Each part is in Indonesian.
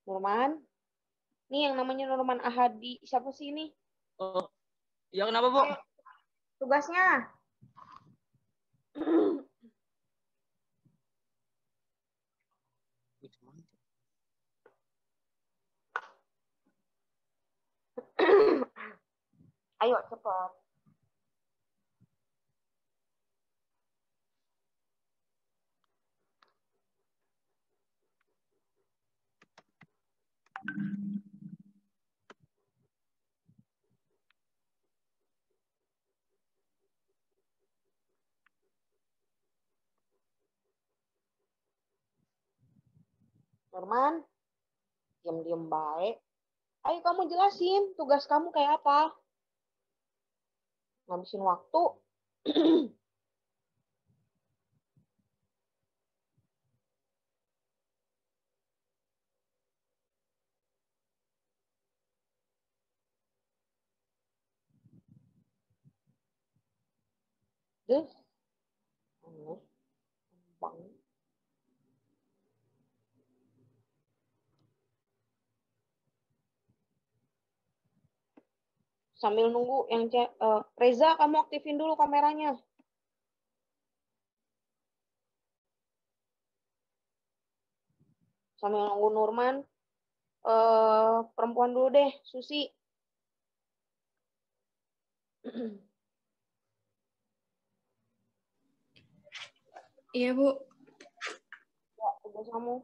Nurman, nih yang namanya Nurman Ahadi, siapa sih ini? Oh, ya kenapa, Bu? Ayo, tugasnya. Ayo, cepat. Nurman, diam-diam baik. Ayo kamu jelasin tugas kamu kayak apa. Ngabisin waktu. Deh, aneh, gampang. Sambil nunggu yang Reza, kamu aktifin dulu kameranya. Sambil nunggu Nurman, perempuan dulu deh, Susi. Iya, Bu. Ya, tugas kamu.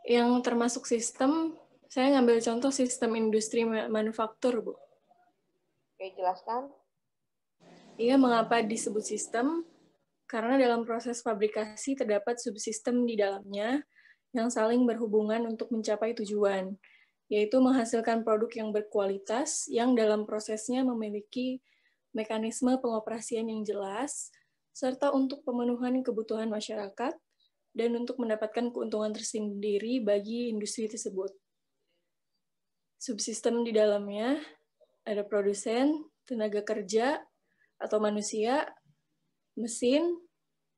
Yang termasuk sistem, saya ngambil contoh sistem industri manufaktur, Bu. Oke, jelaskan. Iya, mengapa disebut sistem? Karena dalam proses fabrikasi terdapat subsistem di dalamnya yang saling berhubungan untuk mencapai tujuan, yaitu menghasilkan produk yang berkualitas yang dalam prosesnya memiliki mekanisme pengoperasian yang jelas, serta untuk pemenuhan kebutuhan masyarakat, dan untuk mendapatkan keuntungan tersendiri bagi industri tersebut. Subsistem di dalamnya ada produsen, tenaga kerja atau manusia, mesin,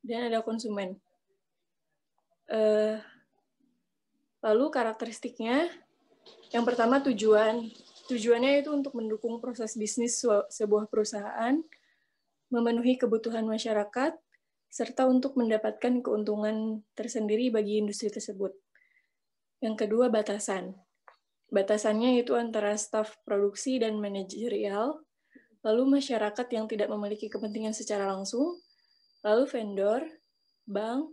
dan ada konsumen. Lalu karakteristiknya, yang pertama tujuan. Tujuannya itu untuk mendukung proses bisnis sebuah perusahaan, memenuhi kebutuhan masyarakat, serta untuk mendapatkan keuntungan tersendiri bagi industri tersebut. Yang kedua, batasan. Batasannya itu antara staf produksi dan manajerial, lalu masyarakat yang tidak memiliki kepentingan secara langsung, lalu vendor, bank,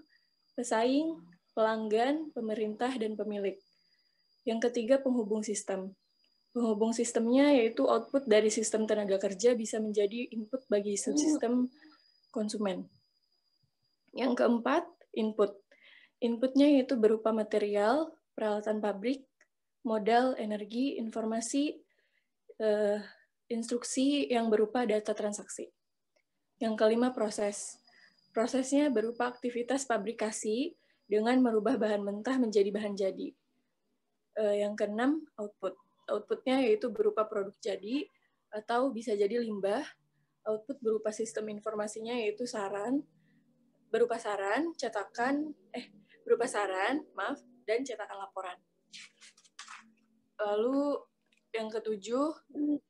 pesaing, pelanggan, pemerintah, dan pemilik. Yang ketiga, penghubung sistem. Penghubung sistemnya yaitu output dari sistem tenaga kerja bisa menjadi input bagi subsistem konsumen. Yang keempat, input. Inputnya yaitu berupa material, peralatan pabrik, modal, energi, informasi, instruksi yang berupa data transaksi. Yang kelima, proses. Prosesnya berupa aktivitas fabrikasi dengan merubah bahan mentah menjadi bahan jadi. Yang keenam, output. Outputnya yaitu berupa produk jadi atau bisa jadi limbah. Output berupa sistem informasinya yaitu berupa saran, dan cetakan laporan. Lalu yang ketujuh,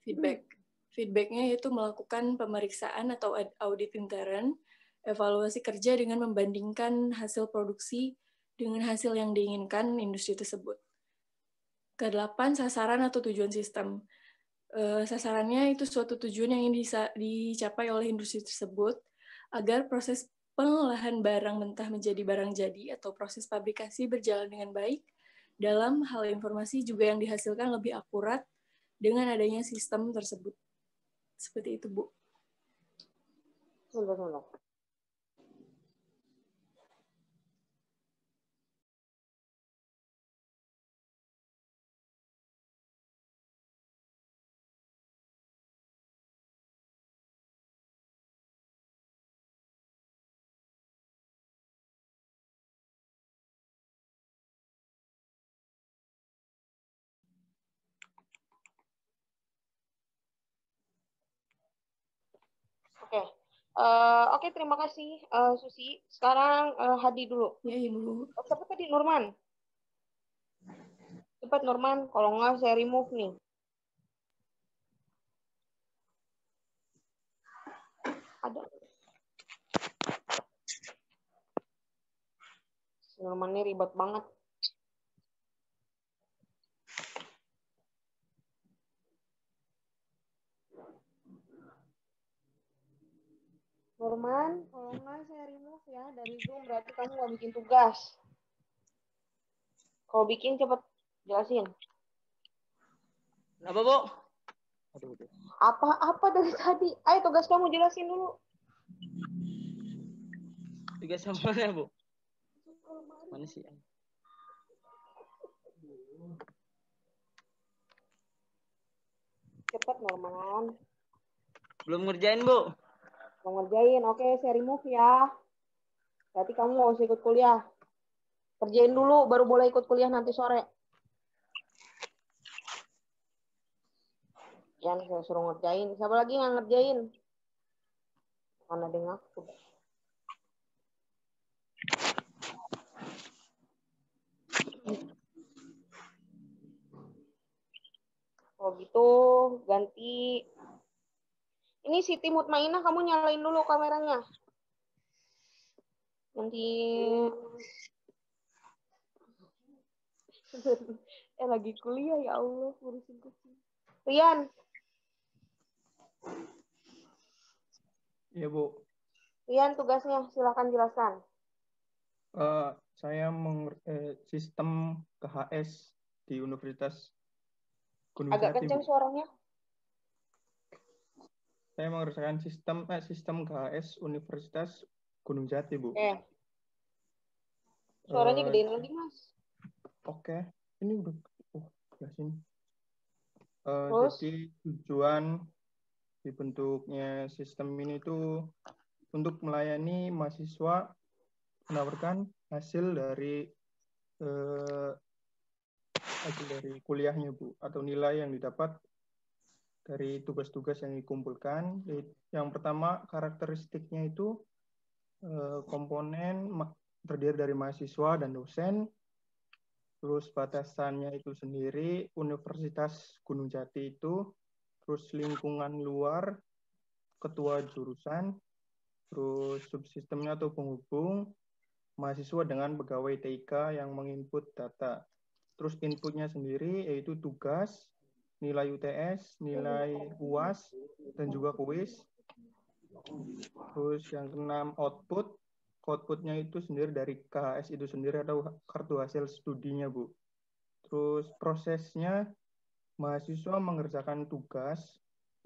feedback. Feedbacknya yaitu melakukan pemeriksaan atau audit intern, evaluasi kerja dengan membandingkan hasil produksi dengan hasil yang diinginkan industri tersebut. Kedelapan, sasaran atau tujuan sistem. Sasarannya itu suatu tujuan yang ingin dicapai oleh industri tersebut agar proses pengolahan barang mentah menjadi barang jadi atau proses fabrikasi berjalan dengan baik. Dalam hal informasi juga yang dihasilkan lebih akurat dengan adanya sistem tersebut. Seperti itu, Bu. Tunggu. Oke, Oke, terima kasih Susi. Sekarang Hadi dulu. Ya, Ibu. Siapa tadi? Nurman. Cepat Nurman, kalau nggak saya remove nih. Ada. Nurman ini ribet banget. Nurman, kalau nggak saya remove ya dari Zoom, berarti kamu nggak bikin tugas. Kalau bikin cepet jelasin. Apa, Bu? Apa dari tadi? Ayo tugas kamu jelasin dulu. Tugas sama mana, Bu? Mana sih? Cepet Nurman. Belum ngerjain, Bu. Mau ngerjain, oke saya remove ya. Berarti kamu mau usah ikut kuliah. Kerjain dulu, baru boleh ikut kuliah nanti sore. Yang saya suruh ngerjain. Siapa lagi yang ngerjain? Mana ada yang ngaku. Kalau gitu ganti. Ini Siti Mutmainah, kamu nyalain dulu kameranya. Nanti lagi kuliah ya Allah, ngurusin kucing. Rian. Iya, Bu. Rian, tugasnya silakan jelaskan. Saya sistem KHS di Universitas Gunung Agak Jati, kencang Bu. suaranya. Saya mengerjakan sistem KHS Universitas Gunung Jati, Bu. Suaranya gedein lagi, Mas. Oke. Ini udah jelasin. Terus? Jadi tujuan dibentuknya sistem ini tuh untuk melayani mahasiswa menawarkan hasil dari kuliahnya, Bu, atau nilai yang didapat dari tugas-tugas yang dikumpulkan. Yang pertama, karakteristiknya itu komponen terdiri dari mahasiswa dan dosen. Terus batasannya itu sendiri Universitas Gunung Jati itu, terus lingkungan luar, ketua jurusan, terus subsistemnya atau penghubung, mahasiswa dengan pegawai TIK yang menginput data. Terus inputnya sendiri yaitu tugas, nilai UTS, nilai UAS, dan juga kuis. Terus yang keenam outputnya itu sendiri dari KHS itu sendiri atau kartu hasil studinya, Bu. Terus prosesnya mahasiswa mengerjakan tugas,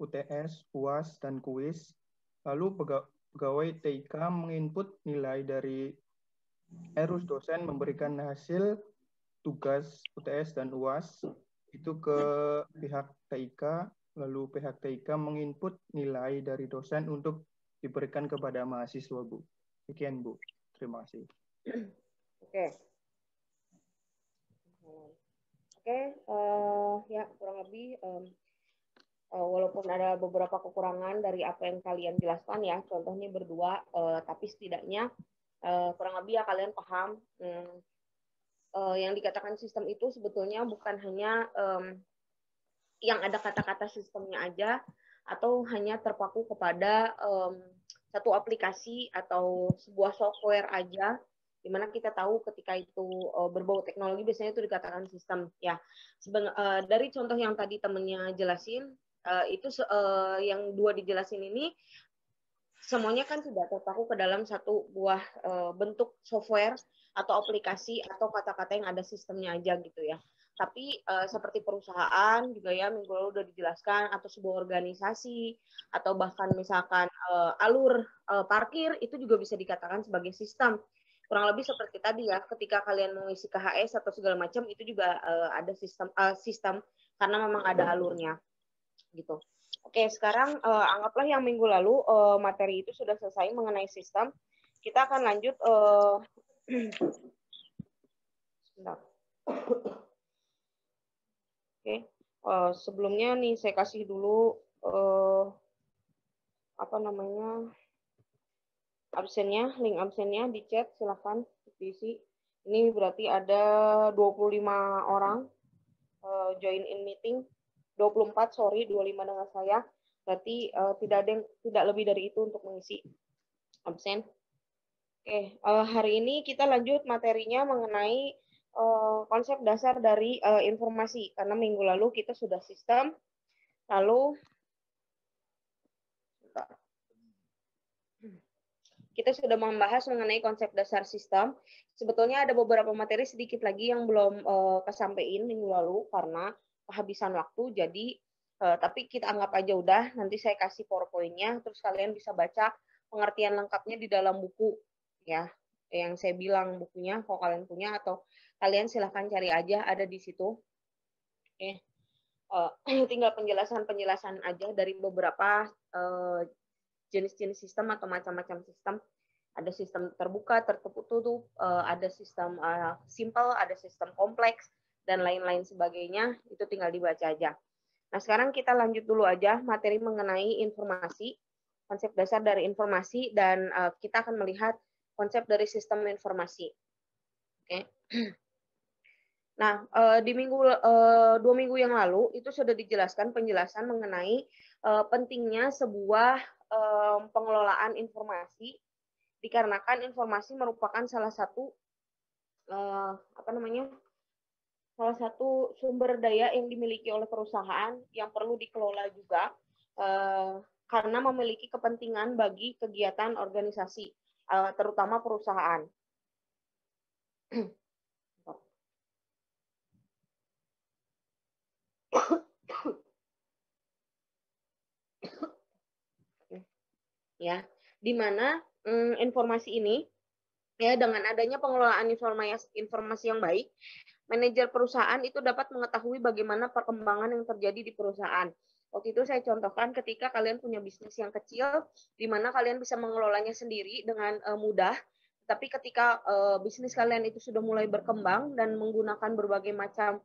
UTS, UAS, dan kuis. Lalu pegawai TIK menginput nilai dari dosen memberikan hasil tugas UTS dan UAS itu ke pihak TIK, lalu pihak TIK menginput nilai dari dosen untuk diberikan kepada mahasiswa, Bu. Sekian, Bu. Terima kasih. Oke. Ya kurang lebih walaupun ada beberapa kekurangan dari apa yang kalian jelaskan ya, contohnya berdua, tapi setidaknya kurang lebih ya kalian paham. Yang dikatakan sistem itu sebetulnya bukan hanya yang ada kata-kata sistemnya aja, atau hanya terpaku kepada satu aplikasi atau sebuah software aja, dimana kita tahu ketika itu berbau teknologi biasanya itu dikatakan sistem ya. Dari contoh yang tadi temennya jelasin, itu yang dua dijelasin ini semuanya kan tidak terpaku ke dalam satu buah bentuk software atau aplikasi atau kata-kata yang ada sistemnya aja gitu ya. Tapi seperti perusahaan juga ya minggu lalu udah dijelaskan, atau sebuah organisasi, atau bahkan misalkan alur parkir itu juga bisa dikatakan sebagai sistem. Kurang lebih seperti tadi ya, ketika kalian mengisi KHS atau segala macam itu juga ada sistem karena memang ada alurnya gitu. Oke, sekarang anggaplah yang minggu lalu materi itu sudah selesai mengenai sistem. Kita akan lanjut. Sebentar. Oke, sebelumnya nih saya kasih dulu apa namanya absennya, link absennya di chat, silahkan diisi. Ini berarti ada 25 orang join in meeting, 24, sorry, 25 dengan saya. Berarti tidak lebih dari itu untuk mengisi absen. Oke, hari ini kita lanjut materinya mengenai konsep dasar dari informasi, karena minggu lalu kita sudah sistem, lalu kita sudah membahas mengenai konsep dasar sistem. Sebetulnya ada beberapa materi sedikit lagi yang belum kesampaian minggu lalu karena kehabisan waktu, jadi tapi kita anggap aja udah, nanti saya kasih PowerPoint-nya, terus kalian bisa baca pengertian lengkapnya di dalam buku, ya, yang saya bilang bukunya, kalau kalian punya, atau kalian silahkan cari aja, ada di situ. Oke. Tinggal penjelasan-penjelasan aja dari beberapa jenis-jenis sistem atau macam-macam sistem. Ada sistem terbuka, tertutup, ada sistem simple, ada sistem kompleks, dan lain-lain sebagainya. Itu tinggal dibaca aja. Nah, sekarang kita lanjut dulu aja materi mengenai informasi, konsep dasar dari informasi, dan kita akan melihat konsep dari sistem informasi. Oke. Nah, di 2 minggu yang lalu itu sudah dijelaskan penjelasan mengenai pentingnya sebuah pengelolaan informasi, dikarenakan informasi merupakan salah satu salah satu sumber daya yang dimiliki oleh perusahaan yang perlu dikelola juga karena memiliki kepentingan bagi kegiatan organisasi, terutama perusahaan. Ya, di mana informasi ini, ya, dengan adanya pengelolaan informasi yang baik, manajer perusahaan itu dapat mengetahui bagaimana perkembangan yang terjadi di perusahaan. Waktu itu saya contohkan ketika kalian punya bisnis yang kecil, di mana kalian bisa mengelolanya sendiri dengan mudah, tapi ketika bisnis kalian itu sudah mulai berkembang dan menggunakan berbagai macam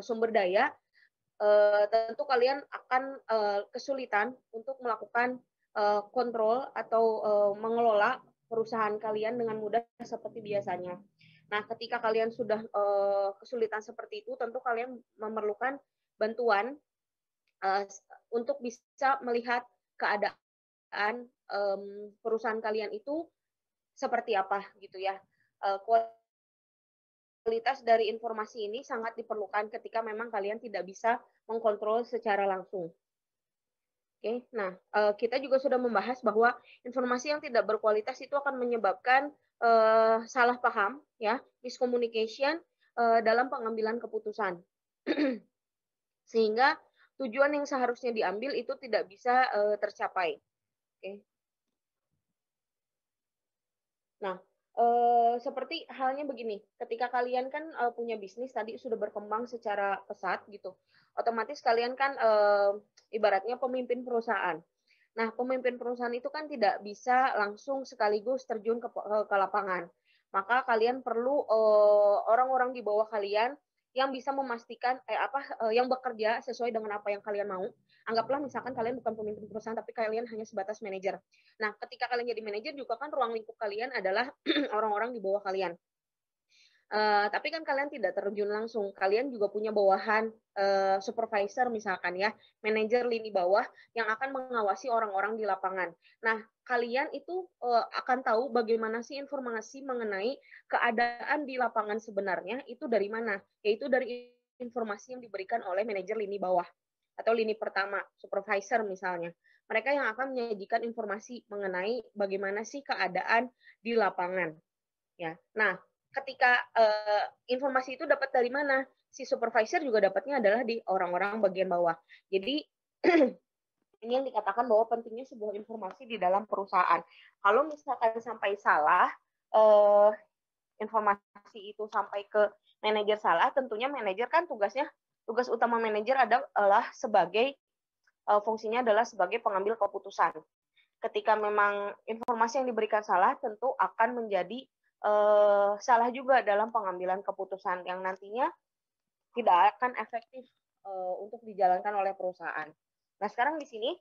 sumber daya, tentu kalian akan kesulitan untuk melakukan kontrol atau mengelola perusahaan kalian dengan mudah seperti biasanya. Nah, ketika kalian sudah kesulitan seperti itu, tentu kalian memerlukan bantuan untuk bisa melihat keadaan perusahaan kalian itu seperti apa gitu ya. Kualitas dari informasi ini sangat diperlukan ketika memang kalian tidak bisa mengkontrol secara langsung. Oke, nah kita juga sudah membahas bahwa informasi yang tidak berkualitas itu akan menyebabkan salah paham, ya, miscommunication dalam pengambilan keputusan, sehingga tujuan yang seharusnya diambil itu tidak bisa tercapai. Oke. Nah, seperti halnya begini, ketika kalian kan punya bisnis tadi sudah berkembang secara pesat gitu, otomatis kalian kan ibaratnya pemimpin perusahaan. Nah, pemimpin perusahaan itu kan tidak bisa langsung sekaligus terjun ke lapangan. Maka kalian perlu orang-orang di bawah kalian yang bisa memastikan yang bekerja sesuai dengan apa yang kalian mau. Anggaplah misalkan kalian bukan pemimpin perusahaan tapi kalian hanya sebatas manajer. Nah, ketika kalian jadi manajer juga kan ruang lingkup kalian adalah orang-orang di bawah kalian. Tapi kan kalian tidak terjun langsung. Kalian juga punya bawahan supervisor misalkan ya, manajer lini bawah yang akan mengawasi orang-orang di lapangan. Nah, kalian itu akan tahu bagaimana sih informasi mengenai keadaan di lapangan sebenarnya itu dari mana? Yaitu dari informasi yang diberikan oleh manajer lini bawah atau lini pertama, supervisor misalnya. Mereka yang akan menyajikan informasi mengenai bagaimana sih keadaan di lapangan. Ya. Nah, ketika informasi itu dapat dari mana? Si supervisor juga dapatnya adalah di orang-orang bagian bawah. Jadi ini yang dikatakan bahwa pentingnya sebuah informasi di dalam perusahaan. Kalau misalkan sampai salah, informasi itu sampai ke manajer salah, tentunya manajer kan tugas utama manajer adalah sebagai fungsinya adalah sebagai pengambil keputusan. Ketika memang informasi yang diberikan salah, tentu akan menjadi salah juga dalam pengambilan keputusan yang nantinya tidak akan efektif untuk dijalankan oleh perusahaan. Nah, sekarang di sini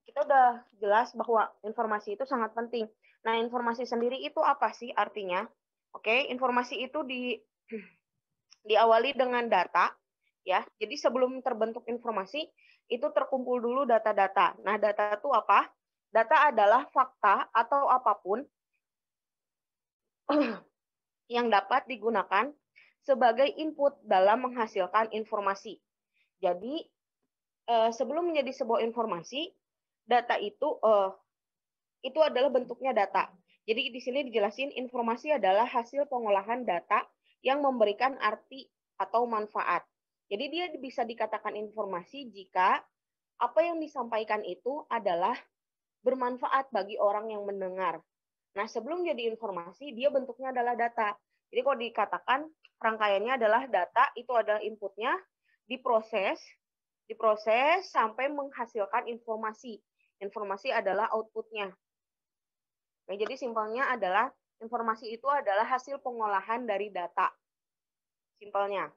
kita udah jelas bahwa informasi itu sangat penting. Nah, informasi sendiri itu apa sih artinya? Oke, informasi itu diawali dengan data, ya. Jadi sebelum terbentuk informasi, itu terkumpul dulu data-data. Nah, data itu apa? Data adalah fakta atau apapun yang dapat digunakan sebagai input dalam menghasilkan informasi. Jadi, sebelum menjadi sebuah informasi, data itu adalah bentuknya data. Jadi di sini dijelasin informasi adalah hasil pengolahan data yang memberikan arti atau manfaat. Jadi dia bisa dikatakan informasi jika apa yang disampaikan itu adalah bermanfaat bagi orang yang mendengar. Nah, sebelum jadi informasi, dia bentuknya adalah data. Jadi kalau dikatakan rangkaiannya adalah data, itu adalah inputnya, diproses sampai menghasilkan informasi. Informasi adalah outputnya. Nah, jadi simpelnya adalah informasi itu adalah hasil pengolahan dari data. Simpelnya.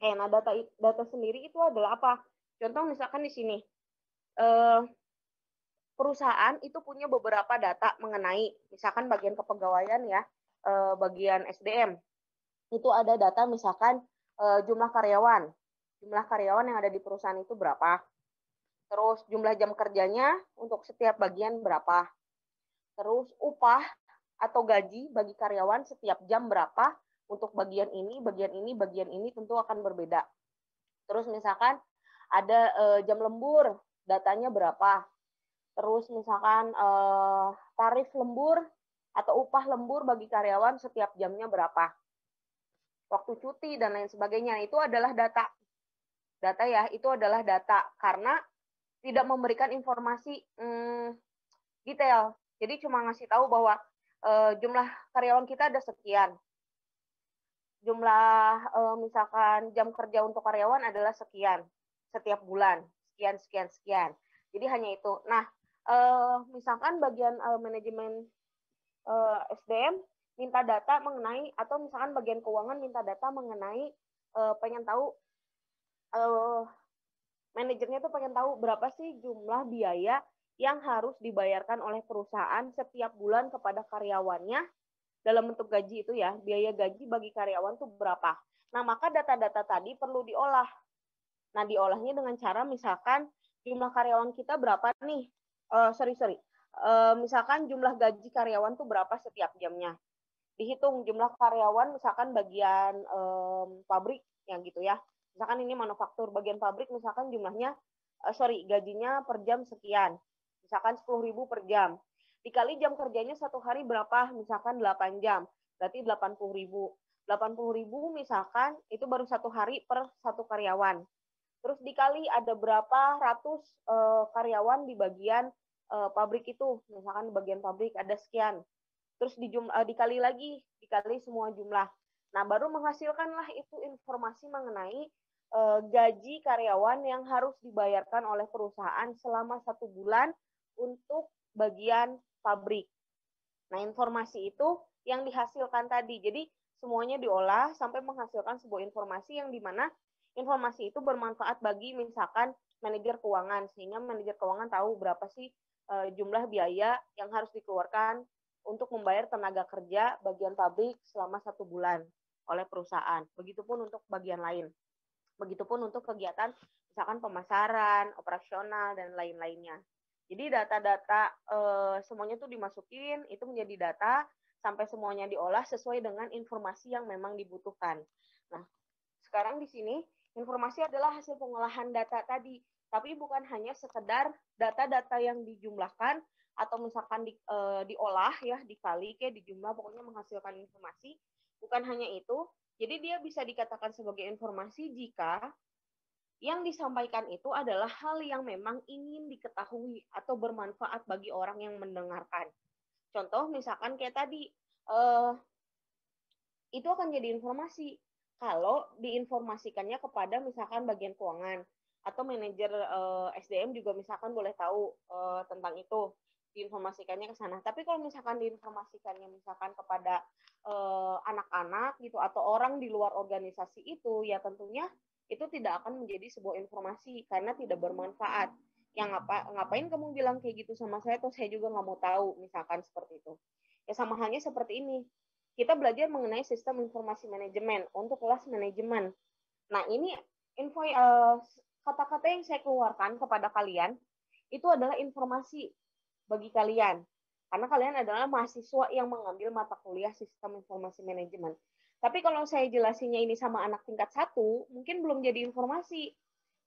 Nah, data sendiri itu adalah apa? Contoh misalkan di sini. Perusahaan itu punya beberapa data mengenai, misalkan bagian kepegawaian ya, bagian SDM. Itu ada data misalkan jumlah karyawan. Jumlah karyawan yang ada di perusahaan itu berapa. Terus jumlah jam kerjanya untuk setiap bagian berapa. Terus upah atau gaji bagi karyawan setiap jam berapa, untuk bagian ini tentu akan berbeda. Terus misalkan ada jam lembur, datanya berapa. Terus misalkan tarif lembur atau upah lembur bagi karyawan setiap jamnya berapa. Waktu cuti dan lain sebagainya, itu adalah data. Data ya, itu adalah data karena tidak memberikan informasi detail. Jadi cuma ngasih tahu bahwa jumlah karyawan kita ada sekian. Jumlah misalkan jam kerja untuk karyawan adalah sekian setiap bulan, sekian. Jadi hanya itu. Nah, misalkan bagian manajemen SDM minta data mengenai, atau misalkan bagian keuangan minta data mengenai, pengen tahu, manajernya tuh pengen tahu berapa sih jumlah biaya yang harus dibayarkan oleh perusahaan setiap bulan kepada karyawannya dalam bentuk gaji itu ya, biaya gaji bagi karyawan tuh berapa. Nah, maka data-data tadi perlu diolah. Nah, diolahnya dengan cara misalkan jumlah karyawan kita berapa nih, misalkan jumlah gaji karyawan tuh berapa setiap jamnya. Dihitung jumlah karyawan misalkan bagian pabrik yang gitu ya. Misalkan ini manufaktur, bagian pabrik misalkan jumlahnya, gajinya per jam sekian. Misalkan 10.000 per jam. Dikali jam kerjanya satu hari berapa? Misalkan 8 jam. Berarti 80.000. 80.000 misalkan itu baru satu hari per satu karyawan. Terus dikali ada berapa ratus karyawan di bagian pabrik itu. Misalkan di bagian pabrik ada sekian. Terus dikali semua jumlah. Nah, baru menghasilkanlah itu informasi mengenai gaji karyawan yang harus dibayarkan oleh perusahaan selama 1 bulan untuk bagian pabrik. Nah, informasi itu yang dihasilkan tadi. Jadi, semuanya diolah sampai menghasilkan sebuah informasi yang dimana informasi itu bermanfaat bagi misalkan manajer keuangan, sehingga manajer keuangan tahu berapa sih jumlah biaya yang harus dikeluarkan untuk membayar tenaga kerja bagian pabrik selama 1 bulan oleh perusahaan. Begitupun untuk bagian lain. Begitupun untuk kegiatan misalkan pemasaran, operasional, dan lain-lainnya. Jadi data-data semuanya tuh dimasukin, itu menjadi data, sampai semuanya diolah sesuai dengan informasi yang memang dibutuhkan. Nah, sekarang di sini informasi adalah hasil pengolahan data tadi, tapi bukan hanya sekedar data-data yang dijumlahkan atau misalkan diolah ya, dikali kayak dijumlah, pokoknya menghasilkan informasi. Bukan hanya itu, jadi dia bisa dikatakan sebagai informasi jika yang disampaikan itu adalah hal yang memang ingin diketahui atau bermanfaat bagi orang yang mendengarkan. Contoh misalkan kayak tadi, itu akan jadi informasi kalau diinformasikannya kepada misalkan bagian keuangan atau manajer SDM juga misalkan boleh tahu tentang itu, diinformasikannya ke sana. Tapi kalau misalkan diinformasikannya misalkan kepada anak-anak gitu atau orang di luar organisasi itu, ya tentunya itu tidak akan menjadi sebuah informasi karena tidak bermanfaat. yang ngapain kamu bilang kayak gitu sama saya, atau saya juga nggak mau tahu, misalkan seperti itu. Ya sama halnya seperti ini. Kita belajar mengenai sistem informasi manajemen untuk kelas manajemen. Nah, ini info kata-kata yang saya keluarkan kepada kalian itu adalah informasi bagi kalian. Karena kalian adalah mahasiswa yang mengambil mata kuliah sistem informasi manajemen. Tapi kalau saya jelasinnya ini sama anak tingkat 1, mungkin belum jadi informasi.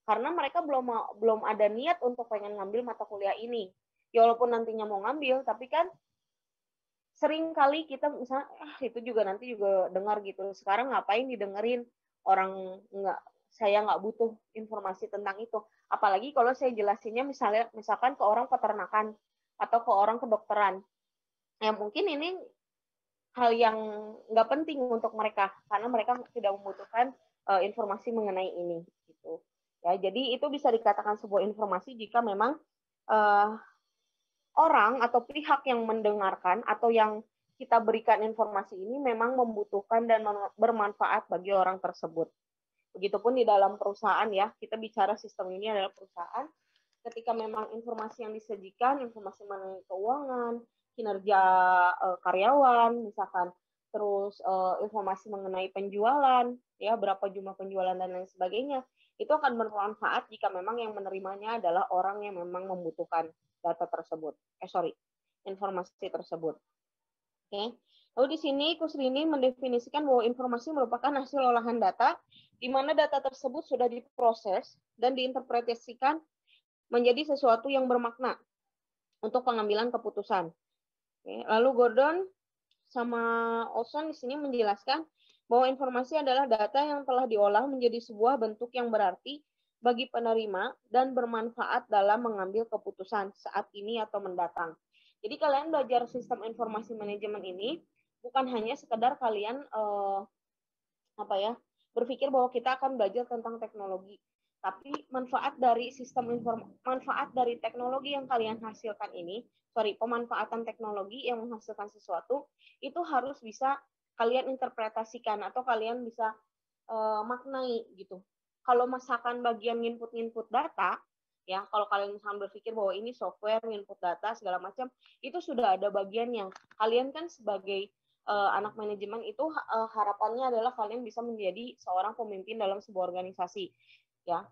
Karena mereka belum ada niat untuk pengen ngambil mata kuliah ini. Ya walaupun nantinya mau ngambil, tapi kan sering kali kita misalnya itu juga nanti juga dengar gitu. Sekarang ngapain didengerin, orang saya nggak butuh informasi tentang itu. Apalagi kalau saya jelasinnya misalkan ke orang peternakan atau ke orang kedokteran. Ya mungkin ini hal yang nggak penting untuk mereka karena mereka tidak membutuhkan informasi mengenai ini gitu. Ya, jadi itu bisa dikatakan sebuah informasi jika memang orang atau pihak yang mendengarkan atau yang kita berikan informasi ini memang membutuhkan dan bermanfaat bagi orang tersebut. Begitupun di dalam perusahaan ya, kita bicara sistem ini adalah perusahaan. Ketika memang informasi yang disajikan, informasi mengenai keuangan, kinerja karyawan, misalkan, terus informasi mengenai penjualan, ya berapa jumlah penjualan dan lain sebagainya, itu akan bermanfaat jika memang yang menerimanya adalah orang yang memang membutuhkan data tersebut. Informasi tersebut. Oke. Lalu di sini Kusrini mendefinisikan bahwa informasi merupakan hasil olahan data di mana data tersebut sudah diproses dan diinterpretasikan menjadi sesuatu yang bermakna untuk pengambilan keputusan. Oke. Lalu Gordon sama Olson di sini menjelaskan bahwa informasi adalah data yang telah diolah menjadi sebuah bentuk yang berarti bagi penerima dan bermanfaat dalam mengambil keputusan saat ini atau mendatang. Jadi kalian belajar sistem informasi manajemen ini bukan hanya sekedar kalian berpikir bahwa kita akan belajar tentang teknologi, tapi manfaat dari teknologi yang kalian hasilkan ini, pemanfaatan teknologi yang menghasilkan sesuatu itu harus bisa kalian interpretasikan atau kalian bisa maknai gitu. Kalau misalkan bagian input data, ya kalau kalian misalkan berpikir bahwa ini software input data segala macam, itu sudah ada bagiannya. Kalian kan sebagai anak manajemen itu harapannya adalah kalian bisa menjadi seorang pemimpin dalam sebuah organisasi, ya.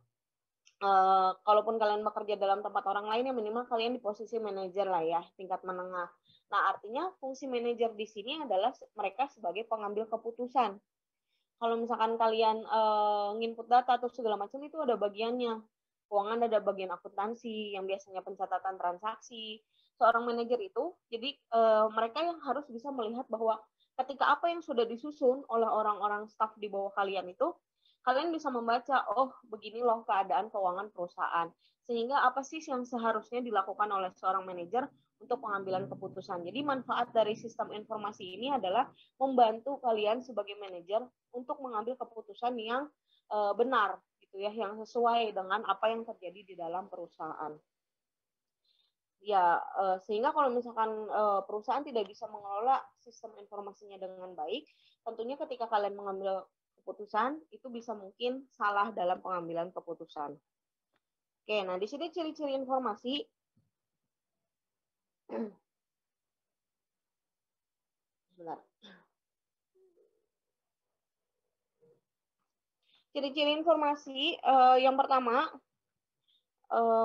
Kalaupun kalian bekerja dalam tempat orang lain, ya minimal kalian di posisi manajer lah ya, tingkat menengah. Nah, artinya fungsi manajer di sini adalah mereka sebagai pengambil keputusan. Kalau misalkan kalian nginput data atau segala macam itu ada bagiannya. Keuangan ada bagian akuntansi yang biasanya pencatatan transaksi. Seorang manajer itu, jadi mereka yang harus bisa melihat bahwa ketika apa yang sudah disusun oleh orang-orang staf di bawah kalian itu, kalian bisa membaca, oh begini loh keadaan keuangan perusahaan. Sehingga apa sih yang seharusnya dilakukan oleh seorang manajer untuk pengambilan keputusan. Jadi manfaat dari sistem informasi ini adalah membantu kalian sebagai manajer untuk mengambil keputusan yang benar, gitu ya, yang sesuai dengan apa yang terjadi di dalam perusahaan. Ya, sehingga kalau misalkan perusahaan tidak bisa mengelola sistem informasinya dengan baik, tentunya ketika kalian mengambil keputusan, itu bisa mungkin salah dalam pengambilan keputusan. Oke, nah di sini ciri-ciri informasi. Sebentar. Ciri-ciri informasi yang pertama,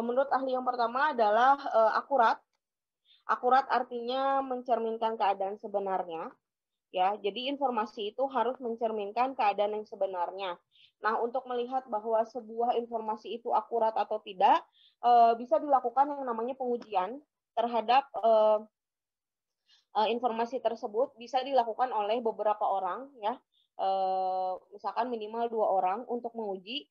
menurut ahli yang pertama adalah akurat. Akurat artinya mencerminkan keadaan sebenarnya. Ya, jadi informasi itu harus mencerminkan keadaan yang sebenarnya. Nah, untuk melihat bahwa sebuah informasi itu akurat atau tidak, bisa dilakukan yang namanya pengujian terhadap informasi tersebut. Bisa dilakukan oleh beberapa orang, ya, misalkan minimal 2 orang untuk menguji.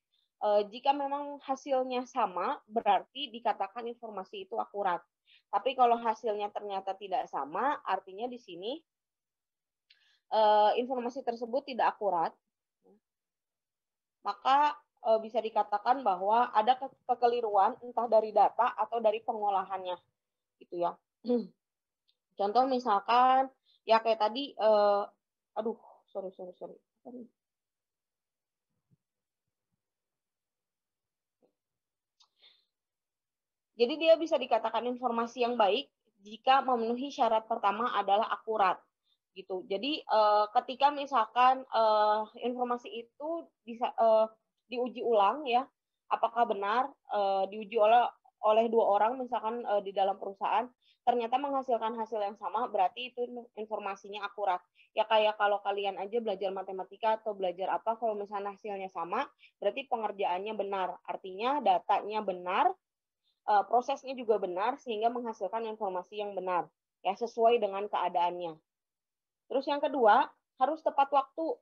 Jika memang hasilnya sama, berarti dikatakan informasi itu akurat. Tapi kalau hasilnya ternyata tidak sama, artinya di sini informasi tersebut tidak akurat, maka bisa dikatakan bahwa ada kekeliruan entah dari data atau dari pengolahannya, gitu ya. Contoh misalkan ya kayak tadi, sorry. Jadi dia bisa dikatakan informasi yang baik jika memenuhi syarat pertama adalah akurat gitu. Jadi ketika misalkan informasi itu bisa diuji ulang ya, apakah benar diuji oleh dua orang misalkan di dalam perusahaan, ternyata menghasilkan hasil yang sama, berarti itu informasinya akurat. Ya kayak kalau kalian aja belajar matematika atau belajar apa, kalau misalnya hasilnya sama, berarti pengerjaannya benar. Artinya datanya benar, prosesnya juga benar, sehingga menghasilkan informasi yang benar, ya sesuai dengan keadaannya. Terus yang kedua, harus tepat waktu,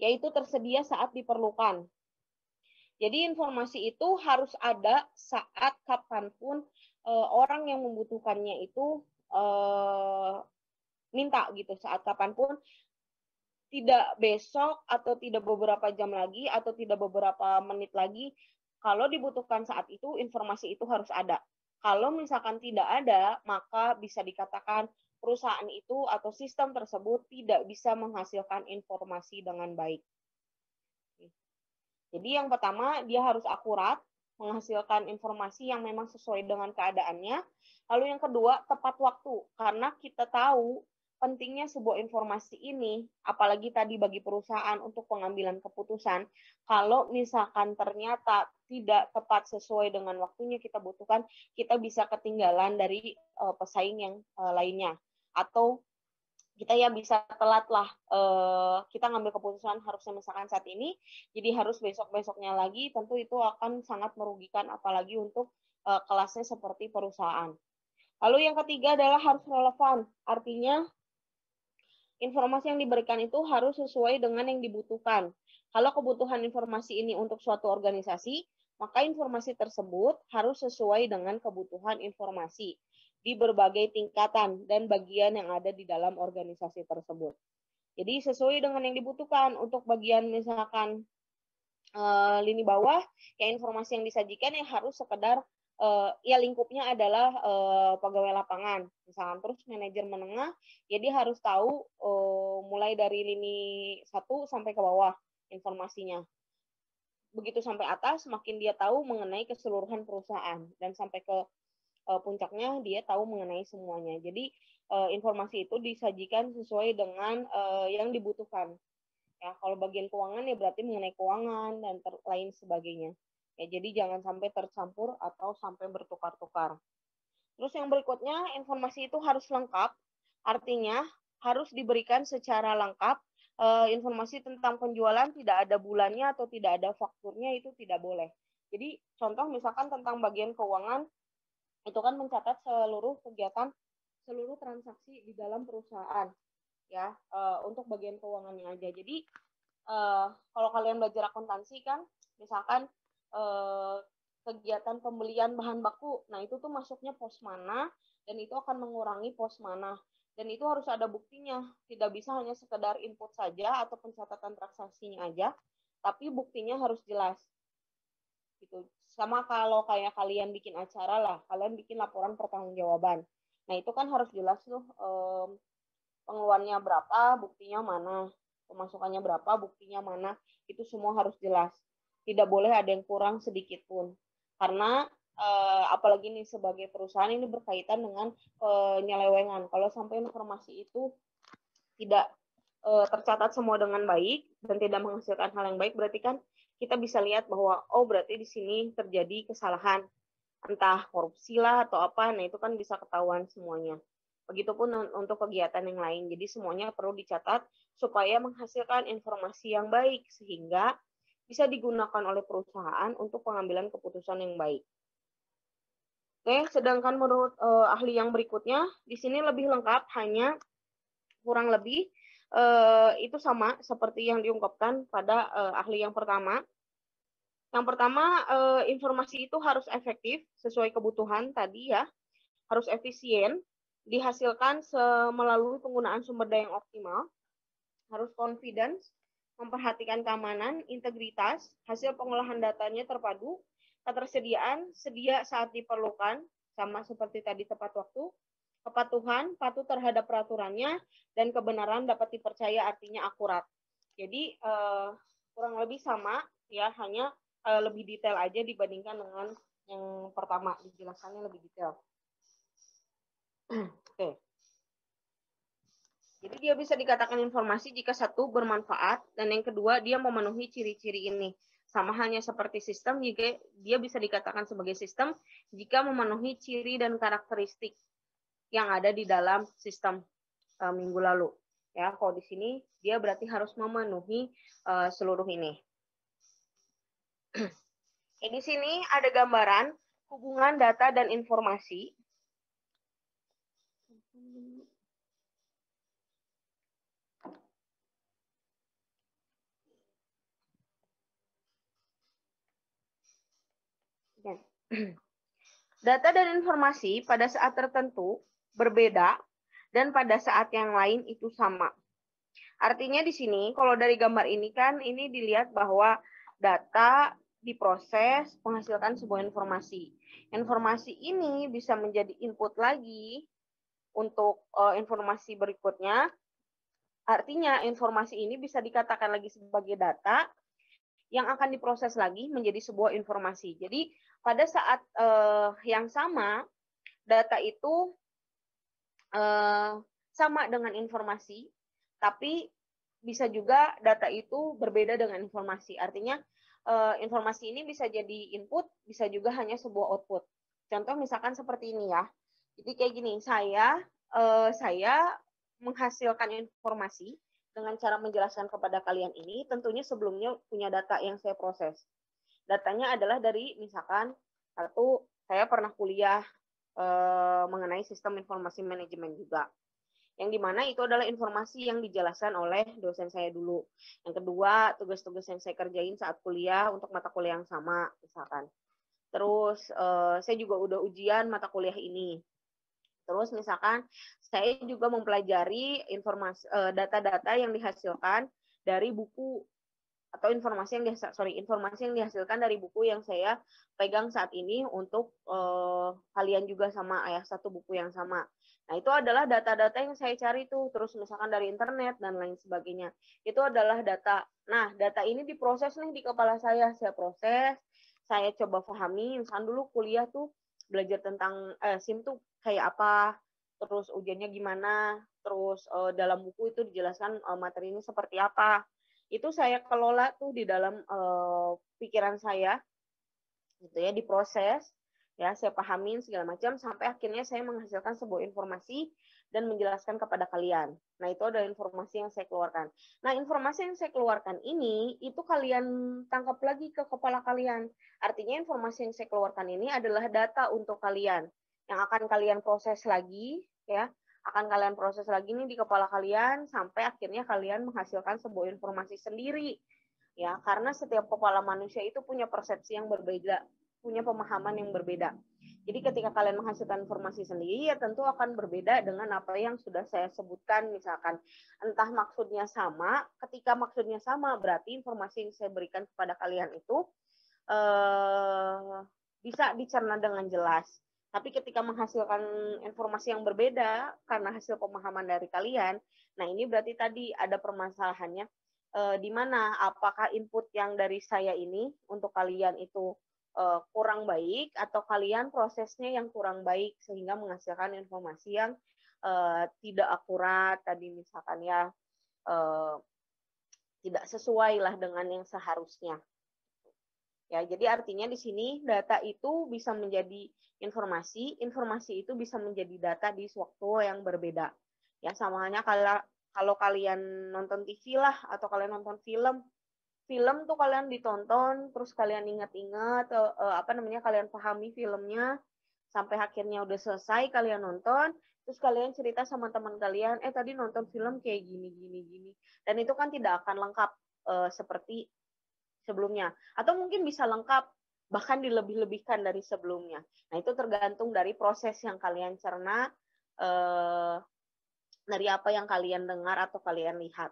yaitu tersedia saat diperlukan. Jadi informasi itu harus ada saat kapanpun orang yang membutuhkannya itu minta gitu, saat kapanpun, tidak besok atau tidak beberapa jam lagi atau tidak beberapa menit lagi. Kalau dibutuhkan saat itu, informasi itu harus ada. Kalau misalkan tidak ada, maka bisa dikatakan perusahaan itu atau sistem tersebut tidak bisa menghasilkan informasi dengan baik. Jadi yang pertama, dia harus akurat, menghasilkan informasi yang memang sesuai dengan keadaannya. Lalu yang kedua, tepat waktu. Karena kita tahu pentingnya sebuah informasi ini, apalagi tadi bagi perusahaan untuk pengambilan keputusan, kalau misalkan ternyata tidak tepat sesuai dengan waktunya kita butuhkan, kita bisa ketinggalan dari pesaing yang lainnya. Atau kita ya bisa telat lah, kita ngambil keputusan harusnya misalkan saat ini, jadi harus besok-besoknya lagi, tentu itu akan sangat merugikan, apalagi untuk kelasnya seperti perusahaan. Lalu yang ketiga adalah harus relevan, artinya informasi yang diberikan itu harus sesuai dengan yang dibutuhkan. Kalau kebutuhan informasi ini untuk suatu organisasi, maka informasi tersebut harus sesuai dengan kebutuhan informasi di berbagai tingkatan dan bagian yang ada di dalam organisasi tersebut. Jadi sesuai dengan yang dibutuhkan. Untuk bagian misalkan lini bawah, ya informasi yang disajikan yang harus sekedar ya lingkupnya adalah pegawai lapangan. Misalkan terus manajer menengah, ya dia harus tahu mulai dari lini 1 sampai ke bawah informasinya. Begitu sampai atas, makin dia tahu mengenai keseluruhan perusahaan, dan sampai ke puncaknya dia tahu mengenai semuanya. Jadi informasi itu disajikan sesuai dengan yang dibutuhkan. Ya, kalau bagian keuangan ya berarti mengenai keuangan dan lain sebagainya. Ya, jadi jangan sampai tercampur atau sampai bertukar-tukar. Terus yang berikutnya, informasi itu harus lengkap. Artinya harus diberikan secara lengkap. Informasi tentang penjualan tidak ada bulannya atau tidak ada fakturnya, itu tidak boleh. Jadi contoh misalkan tentang bagian keuangan, itu kan mencatat seluruh kegiatan, seluruh transaksi di dalam perusahaan, ya, untuk bagian keuangannya aja. Jadi kalau kalian belajar akuntansi kan, misalkan kegiatan pembelian bahan baku, nah itu tuh masuknya pos mana, dan itu akan mengurangi pos mana, dan itu harus ada buktinya, tidak bisa hanya sekedar input saja atau pencatatan transaksinya aja, tapi buktinya harus jelas. Gitu. Sama kalau kayak kalian bikin acara lah, kalian bikin laporan pertanggungjawaban. Nah, itu kan harus jelas tuh pengeluarannya berapa, buktinya mana, pemasukannya berapa, buktinya mana, itu semua harus jelas. Tidak boleh ada yang kurang sedikit pun. Karena apalagi nih sebagai perusahaan ini berkaitan dengan penyelewengan. Kalau sampai informasi itu tidak tercatat semua dengan baik dan tidak menghasilkan hal yang baik, berarti kan kita bisa lihat bahwa oh berarti di sini terjadi kesalahan, entah korupsi lah atau apa, nah itu kan bisa ketahuan semuanya. Begitupun untuk kegiatan yang lain, jadi semuanya perlu dicatat supaya menghasilkan informasi yang baik sehingga bisa digunakan oleh perusahaan untuk pengambilan keputusan yang baik. Oke, sedangkan menurut ahli yang berikutnya, di sini lebih lengkap, hanya kurang lebih itu sama seperti yang diungkapkan pada ahli yang pertama. Yang pertama, informasi itu harus efektif sesuai kebutuhan tadi ya, harus efisien, dihasilkan melalui penggunaan sumber daya yang optimal, harus confidence, memperhatikan keamanan, integritas, hasil pengolahan datanya terpadu, ketersediaan, sedia saat diperlukan, sama seperti tadi tepat waktu, kepatuhan, patuh terhadap peraturannya, dan kebenaran dapat dipercaya artinya akurat. Jadi kurang lebih sama ya, hanya lebih detail aja dibandingkan dengan yang pertama dijelaskannya lebih detail. Oke. Jadi dia bisa dikatakan informasi jika satu bermanfaat dan yang kedua dia memenuhi ciri-ciri ini. Sama halnya seperti sistem, jika dia bisa dikatakan sebagai sistem jika memenuhi ciri dan karakteristik yang ada di dalam sistem minggu lalu. Ya, kalau di sini dia berarti harus memenuhi seluruh ini. Di sini ada gambaran hubungan data dan informasi. Data dan informasi pada saat tertentu berbeda dan pada saat yang lain itu sama. Artinya di sini kalau dari gambar ini kan ini dilihat bahwa data diproses menghasilkan sebuah informasi. Informasi ini bisa menjadi input lagi untuk informasi berikutnya. Artinya informasi ini bisa dikatakan lagi sebagai data yang akan diproses lagi menjadi sebuah informasi. Jadi pada saat yang sama, data itu sama dengan informasi, tapi bisa juga data itu berbeda dengan informasi. Artinya informasi ini bisa jadi input, bisa juga hanya sebuah output. Contoh misalkan seperti ini ya. Jadi kayak gini, saya menghasilkan informasi dengan cara menjelaskan kepada kalian ini, tentunya sebelumnya punya data yang saya proses. Datanya adalah dari misalkan satu, saya pernah kuliah mengenai sistem informasi manajemen juga. Yang dimana itu adalah informasi yang dijelaskan oleh dosen saya dulu. Yang kedua, tugas-tugas yang saya kerjain saat kuliah untuk mata kuliah yang sama, misalkan. Terus saya juga udah ujian mata kuliah ini. Terus misalkan saya juga mempelajari informasi data-data yang dihasilkan dari buku atau informasi yang dihasilkan dari buku yang saya pegang saat ini untuk kalian juga sama satu buku yang sama. Nah, itu adalah data-data yang saya cari tuh, terus misalkan dari internet dan lain sebagainya. Itu adalah data. Nah, data ini diproses nih di kepala saya proses, saya coba pahami, misalkan dulu kuliah tuh belajar tentang SIM tuh kayak apa, terus ujiannya gimana, terus dalam buku itu dijelaskan materi ini seperti apa. Itu saya kelola tuh di dalam pikiran saya, gitu ya, diproses, ya saya pahamin segala macam sampai akhirnya saya menghasilkan sebuah informasi dan menjelaskan kepada kalian. Nah, itu adalah informasi yang saya keluarkan. Nah, informasi yang saya keluarkan ini itu kalian tangkap lagi ke kepala kalian. Artinya informasi yang saya keluarkan ini adalah data untuk kalian yang akan kalian proses lagi, ya. Akan kalian proses lagi nih di kepala kalian sampai akhirnya kalian menghasilkan sebuah informasi sendiri. Ya, karena setiap kepala manusia itu punya persepsi yang berbeda, punya pemahaman yang berbeda. Jadi ketika kalian menghasilkan informasi sendiri, ya tentu akan berbeda dengan apa yang sudah saya sebutkan. Misalkan, entah maksudnya sama, ketika maksudnya sama, berarti informasi yang saya berikan kepada kalian itu bisa dicerna dengan jelas. Tapi ketika menghasilkan informasi yang berbeda, karena hasil pemahaman dari kalian, nah ini berarti tadi ada permasalahannya, di mana apakah input yang dari saya ini untuk kalian itu kurang baik atau kalian prosesnya yang kurang baik sehingga menghasilkan informasi yang tidak akurat tadi misalkan ya tidak sesuai lah dengan yang seharusnya. Ya, jadi artinya di sini data itu bisa menjadi informasi, informasi itu bisa menjadi data di waktu yang berbeda. Ya, sama halnya kalau kalian nonton TV lah atau kalian nonton film tuh kalian ditonton terus kalian ingat-ingat kalian pahami filmnya sampai akhirnya udah selesai kalian nonton terus kalian cerita sama teman kalian tadi nonton film kayak gini dan itu kan tidak akan lengkap seperti sebelumnya atau mungkin bisa lengkap bahkan dilebih-lebihkan dari sebelumnya. Nah, itu tergantung dari proses yang kalian cerna dari apa yang kalian dengar atau kalian lihat.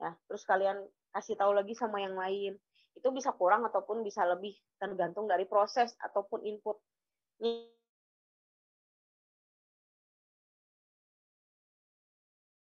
Ya, terus kalian kasih tahu lagi sama yang lain. Itu bisa kurang ataupun bisa lebih tergantung dari proses ataupun input